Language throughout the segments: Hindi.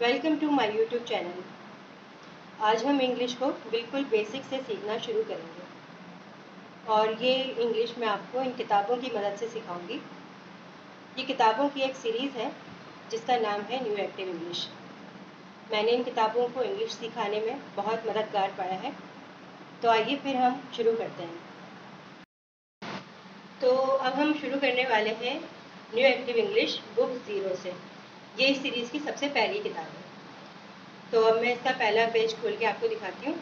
Welcome to my YouTube channel. आज हम इंग्लिश को बिल्कुल बेसिक से सीखना शुरू करेंगे और ये इंग्लिश मैं आपको इन किताबों की मदद से सिखाऊंगी। ये किताबों की एक सीरीज़ है जिसका नाम है न्यू एक्टिव इंग्लिश। मैंने इन किताबों को इंग्लिश सिखाने में बहुत मददगार पाया है। तो आइए फिर हम शुरू करते हैं। तो अब हम शुरू करने वाले हैं न्यू एक्टिव इंग्लिश बुक 0 से। ये इस सीरीज़ की सबसे पहली किताब है। तो अब मैं इसका पहला पेज खोल के आपको दिखाती हूँ।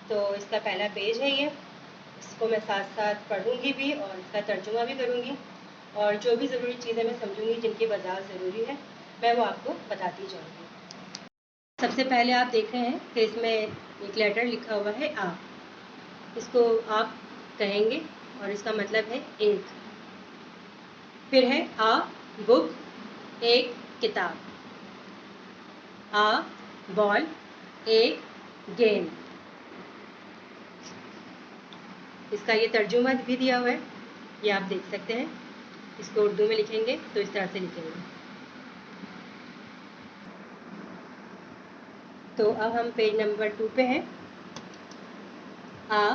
तो इसका पहला पेज है ये। इसको मैं साथ साथ पढ़ूंगी भी और इसका तर्जुमा भी करूंगी और जो भी ज़रूरी चीज़ें मैं समझूंगी जिनकी वजाहत ज़रूरी है मैं वो आपको बताती जाऊंगी। सबसे पहले आप देख रहे हैं कि इसमें एक लेटर लिखा हुआ है आ। इसको आप कहेंगे और इसका मतलब है एक। फिर है आ बुक, एक किताब। आ बॉल, एक गेंद। इसका ये तर्जुमा भी दिया हुआ है, ये आप देख सकते हैं। इसको उर्दू में लिखेंगे तो इस तरह से लिखेंगे। तो अब हम पेज नंबर 2 पे हैं। आ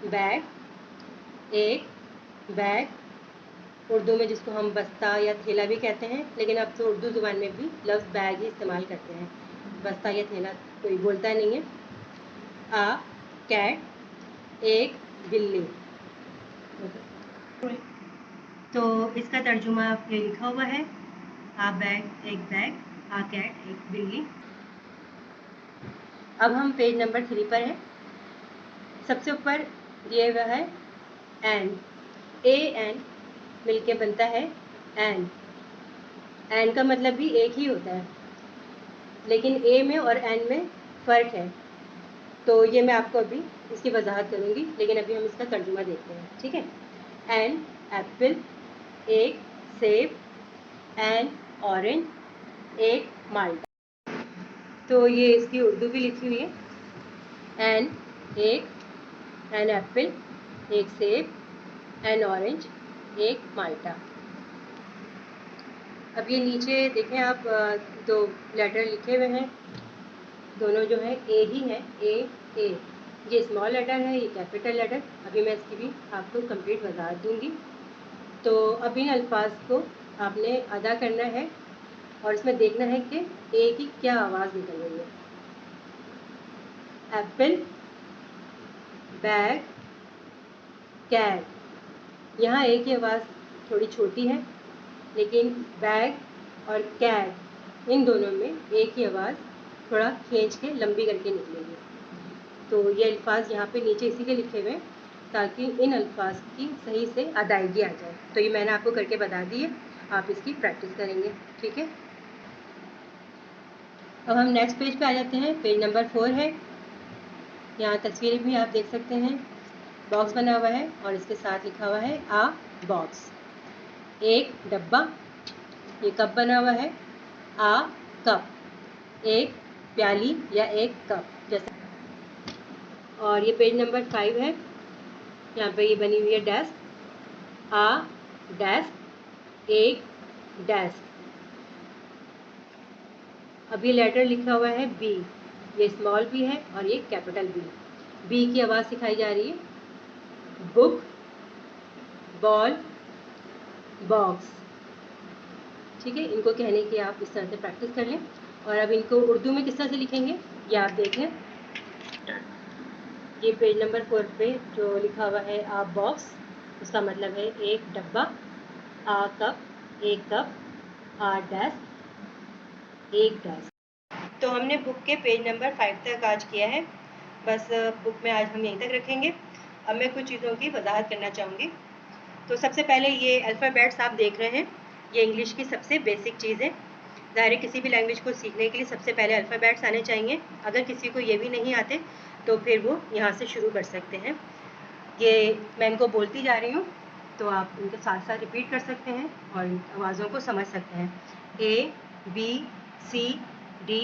बैग, एक बैग। उर्दू में जिसको हम बस्ता या थैला भी कहते हैं, लेकिन अब तो उर्दू ज़ुबान में भी लफ्ज़ बैग ही इस्तेमाल करते हैं, बस्ता या थैला कोई बोलता नहीं है। आ कैट, एक बिल्ली। तो इसका तर्जुमा ये लिखा हुआ है, आ बैग एक बैग, आ कैट एक बिल्ली। अब हम पेज नंबर 3 पर हैं। सबसे ऊपर दिए हुआ है एन। ए एन मिलके बनता है एन। एन का मतलब भी एक ही होता है, लेकिन ए में और एन में फ़र्क है। तो ये मैं आपको अभी इसकी वजाहत करूँगी, लेकिन अभी हम इसका तर्जुमा देखते हैं, ठीक है। एन एप्पल, एक सेब, एन ऑरेंज, एक माल्टा। तो ये इसकी उर्दू भी लिखी हुई है। एन एक, एन एप्पल, एक सेब, एन ऑरेंज, एक माल्टा। अब ये नीचे देखें आप, दो लेटर लिखे हुए हैं, दोनों जो है ए ही है, ए। ये स्मॉल लेटर है, ये कैपिटल लेटर। अभी मैं इसकी भी आपको कंप्लीट वजाहत दूंगी। तो अब इन अल्फाज को आपने अदा करना है और इसमें देखना है कि ए की क्या आवाज़ निकल रही है। Apple, bag, cat. यहाँ ए की आवाज़ थोड़ी छोटी है, लेकिन बैग और कैट इन दोनों में ए की आवाज़ थोड़ा खींच के लंबी करके निकलेगी। तो ये अल्फाज यहाँ पे नीचे इसी के लिखे हुए, ताकि इन अल्फाज की सही से अदायगी आ जाए। तो ये मैंने आपको करके बता दी है, आप इसकी प्रैक्टिस करेंगे, ठीक है। अब हम नेक्स्ट पेज पे आ जाते हैं। पेज नंबर 4 है। यहाँ तस्वीरें भी आप देख सकते हैं। बॉक्स बना हुआ है और इसके साथ लिखा हुआ है आ बॉक्स, एक डब्बा। ये कप बना हुआ है, आ कप, एक प्याली या एक कप जैसा। और ये पेज नंबर 5 है। यहाँ पे ये बनी हुई है डेस्क, आ डेस्क, एक डेस्क। अब ये लेटर लिखा हुआ है बी। ये स्मॉल बी है और ये कैपिटल बी। बी की आवाज़ सिखाई जा रही है। बुक, बॉल, बॉक्स, ठीक है। इनको कहने की आप इस तरह से प्रैक्टिस कर लें। और अब इनको उर्दू में किस तरह से लिखेंगे ये आप देख लें। ये पेज नंबर 4 पे जो लिखा हुआ है आ बॉक्स, उसका मतलब है एक डब्बा। आ कप, एक कप। आ डेस्क, एक डेस्क। तो हमने बुक के पेज नंबर 5 तक आज किया है। बस बुक में आज हम यहीं तक रखेंगे। अब मैं कुछ चीज़ों की वजाहत करना चाहूँगी। तो सबसे पहले ये अल्फ़ाबेट्स आप देख रहे हैं, ये इंग्लिश की सबसे बेसिक चीज़ है। ज़ाहिर किसी भी लैंग्वेज को सीखने के लिए सबसे पहले अल्फ़ाबेट्स आने चाहिए। अगर किसी को ये भी नहीं आते तो फिर वो यहाँ से शुरू कर सकते हैं। ये मैं इनको बोलती जा रही हूँ, तो आप इनके साथ साथ रिपीट कर सकते हैं और आवाज़ों को समझ सकते हैं। A B C D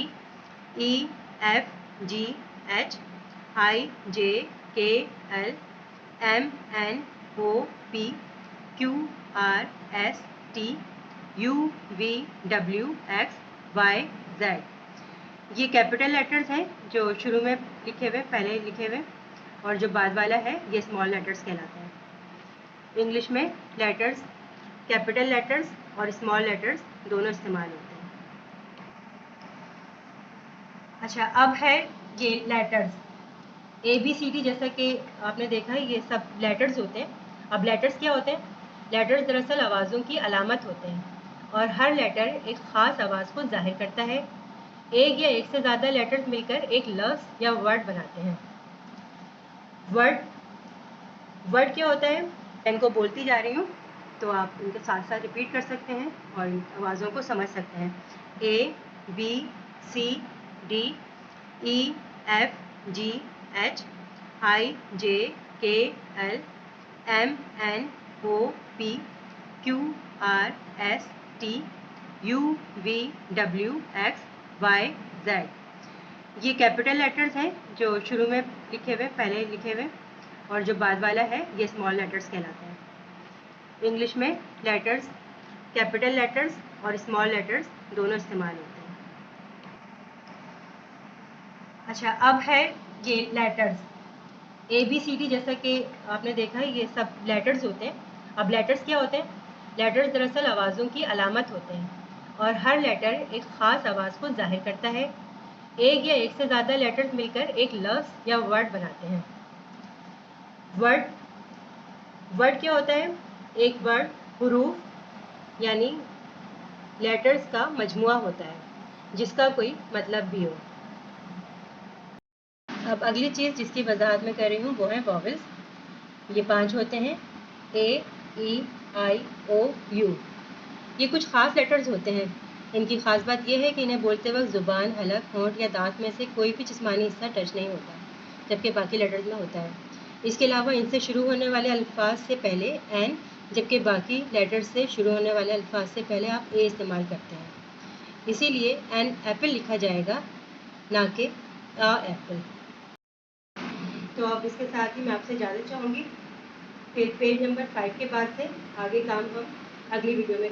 E F G H I J K L M N O P Q R S T UVWXYZ। ये कैपिटल लेटर्स हैं जो शुरू में लिखे हुए, पहले लिखे हुए, और जो बाद वाला है ये स्मॉल लेटर्स कहलाता है। इंग्लिश में लेटर्स, कैपिटल लेटर्स और स्मॉल लेटर्स दोनों इस्तेमाल होते हैं। अच्छा, अब है ये लेटर्स ABCD, जैसा कि आपने देखा है ये सब लेटर्स होते हैं। अब लेटर्स क्या होते हैं? लेटर्स दरअसल आवाज़ों की अलामत होते हैं और हर लेटर एक ख़ास आवाज़ को जाहिर करता है। एक या एक से ज़्यादा लेटर्स मिलकर एक लफ्ज़ या वर्ड बनाते हैं। वर्ड क्या होता है? इनको बोलती जा रही हूँ तो आप इनके साथ साथ रिपीट कर सकते हैं और आवाज़ों को समझ सकते हैं। ABCDEFGHIJKLMNOP QRSTUVWXYZ। ये कैपिटल लेटर्स हैं जो शुरू में लिखे हुए, पहले लिखे हुए, और जो बाद वाला है ये स्मॉल लेटर्स कहलाता है। इंग्लिश में लेटर्स, कैपिटल लेटर्स और स्मॉल लेटर्स दोनों इस्तेमाल होते हैं। अच्छा, अब है ये लेटर्स ABCD, जैसा कि आपने देखा है ये सब लेटर्स होते हैं। अब लेटर्स क्या होते हैं? लेटर्स दरअसल आवाज़ों की अलामत होते हैं और हर लेटर एक ख़ास आवाज़ को जाहिर करता है। एक या एक से ज़्यादा लेटर्स मिलकर एक लफ्ज़ या वर्ड बनाते हैं। वर्ड क्या होता है? एक वर्ड हुरूफ यानी लेटर्स का मजमुआ होता है जिसका कोई मतलब भी हो। अब अगली चीज़ जिसकी वजाहत मैं कर रही हूँ वो है वॉवेल्स। ये 5 होते हैं, A, E, I, O, U। ये कुछ ख़ास लेटर्स होते हैं। इनकी ख़ास बात यह है कि इन्हें बोलते वक्त ज़ुबान, हलक, होंठ या दांत में से कोई भी जिस्मानी हिस्सा टच नहीं होता, जबकि बाकी लेटर्स में होता है। इसके अलावा इनसे शुरू होने वाले अल्फाज से पहले एन, जबकि बाकी लेटर्स से शुरू होने वाले अल्फाज से पहले आप ए इस्तेमाल करते हैं। इसीलिए एन एप्पल लिखा जाएगा, ना कि आ एप्पल। तो अब इसके साथ ही मैं आपसे इजाज़त चाहूँगी। फिर पेज नंबर 5 के बाद से आगे काम हम अगली वीडियो में